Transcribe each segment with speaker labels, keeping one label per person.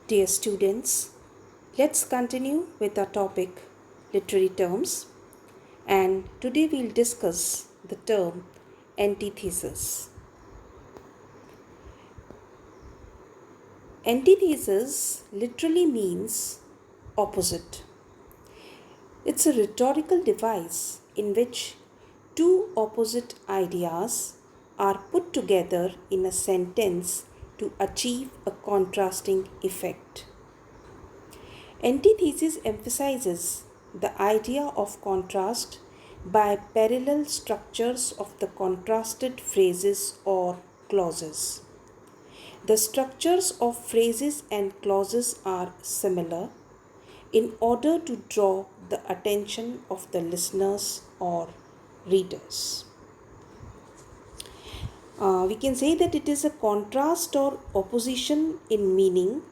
Speaker 1: Dear students, let's continue with our topic literary terms, and today we'll discuss the term antithesis. Antithesis literally means opposite. It's a rhetorical device in which two opposite ideas are put together in a sentence to achieve a contrasting effect. Antithesis emphasizes the idea of contrast by parallel structures of the contrasted phrases or clauses. The structures of phrases and clauses are similar in order to draw the attention of the listeners or readers. We can say that it is a contrast or opposition in meaning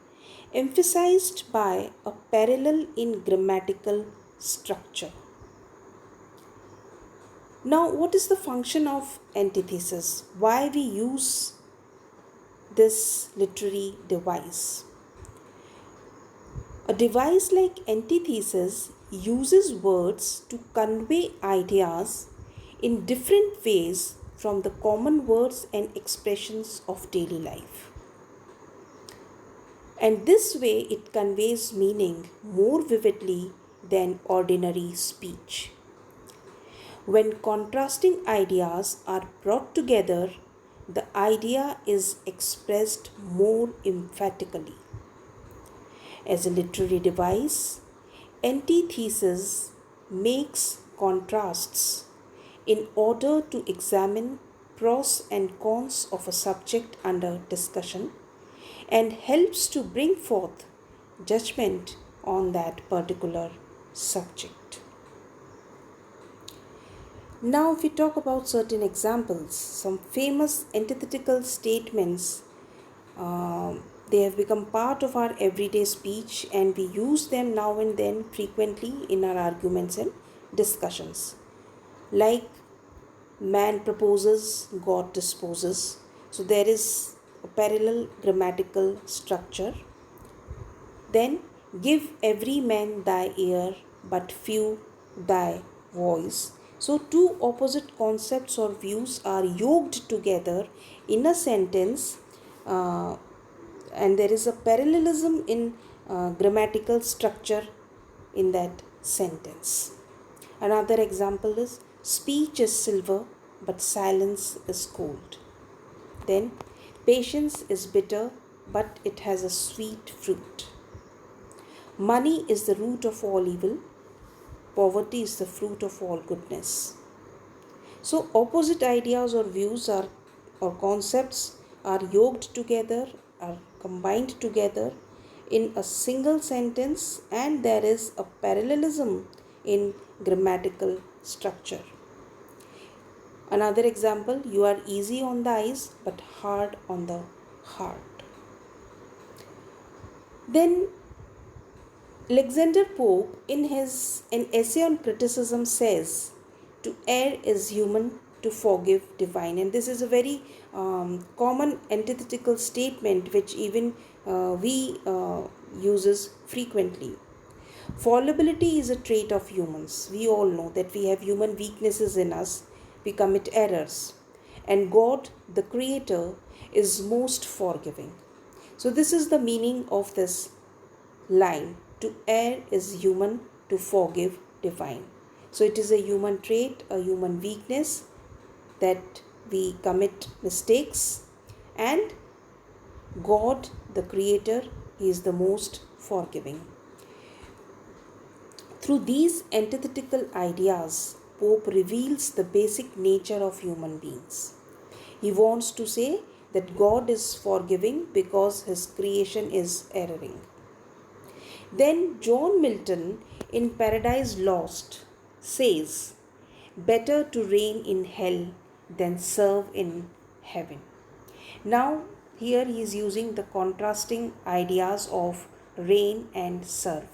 Speaker 1: emphasized by a parallel in grammatical structure. Now, what is the function of antithesis? Why we use this literary device? A device like antithesis uses words to convey ideas in different ways from the common words and expressions of daily life. And this way it conveys meaning more vividly than ordinary speech. When contrasting ideas are brought together, the idea is expressed more emphatically. As a literary device, antithesis makes contrasts in order to examine pros and cons of a subject under discussion and helps to bring forth judgment on that particular subject. Now, if we talk about certain examples, some famous antithetical statements, they have become part of our everyday speech and we use them now and then frequently in our arguments and discussions. Like, man proposes, God disposes. So there is a parallel grammatical structure. Then, give every man thy ear, but few thy voice. So two opposite concepts or views are yoked together in a sentence, and there is a parallelism in grammatical structure in that sentence. Another example is, speech is silver, but silence is gold. Then, patience is bitter, but it has a sweet fruit. Money is the root of all evil. Poverty is the fruit of all goodness. So, opposite ideas or views or concepts are yoked together, are combined together in a single sentence, and there is a parallelism in grammatical structure. Another example, you are easy on the eyes but hard on the heart. Then Alexander Pope, in an essay on criticism, says, to err is human, to forgive divine. And this is a very common antithetical statement which even we uses frequently. Fallibility is a trait of humans. We all know that we have human weaknesses in us. We commit errors. And God, the Creator, is most forgiving. So this is the meaning of this line. To err is human, to forgive divine. So it is a human trait, a human weakness that we commit mistakes, and God, the Creator, He is the most forgiving. Through these antithetical ideas, Pope reveals the basic nature of human beings. He wants to say that God is forgiving because His creation is erring. Then John Milton in Paradise Lost says, better to reign in hell than serve in heaven. Now here he is using the contrasting ideas of reign and serve,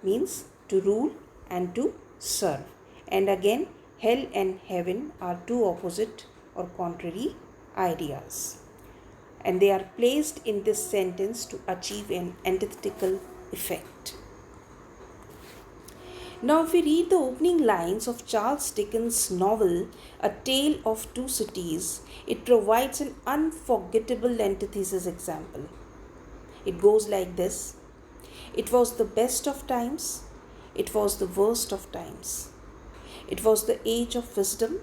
Speaker 1: means to rule and to serve. And again, hell and heaven are two opposite or contrary ideas. and they are placed in this sentence to achieve an antithetical effect. Now, if we read the opening lines of Charles Dickens' novel A Tale of Two Cities, it provides an unforgettable antithesis example. It goes like this: it was the best of times, it was the worst of times. It was the age of wisdom,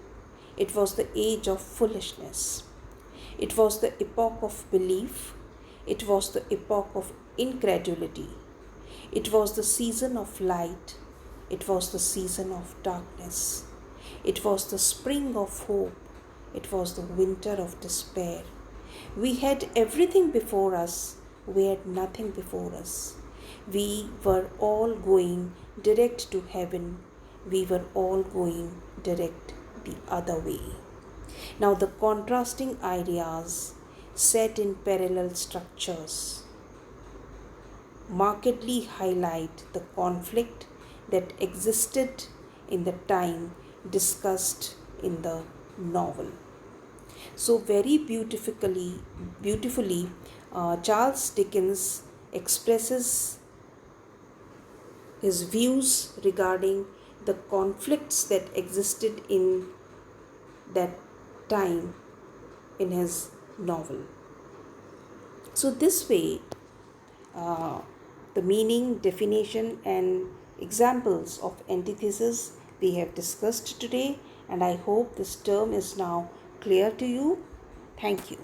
Speaker 1: it was the age of foolishness. It was the epoch of belief, it was the epoch of incredulity. It was the season of light, it was the season of darkness. It was the spring of hope, it was the winter of despair. We had everything before us, we had nothing before us. We were all going direct to heaven, we were all going direct the other way. Now, the contrasting ideas set in parallel structures markedly highlight the conflict that existed in the time discussed in the novel. So, very beautifully, Charles Dickens expresses his views regarding the conflicts that existed in that time in his novel. So, this way, the meaning, definition, and examples of antithesis we have discussed today, and I hope this term is now clear to you. Thank you.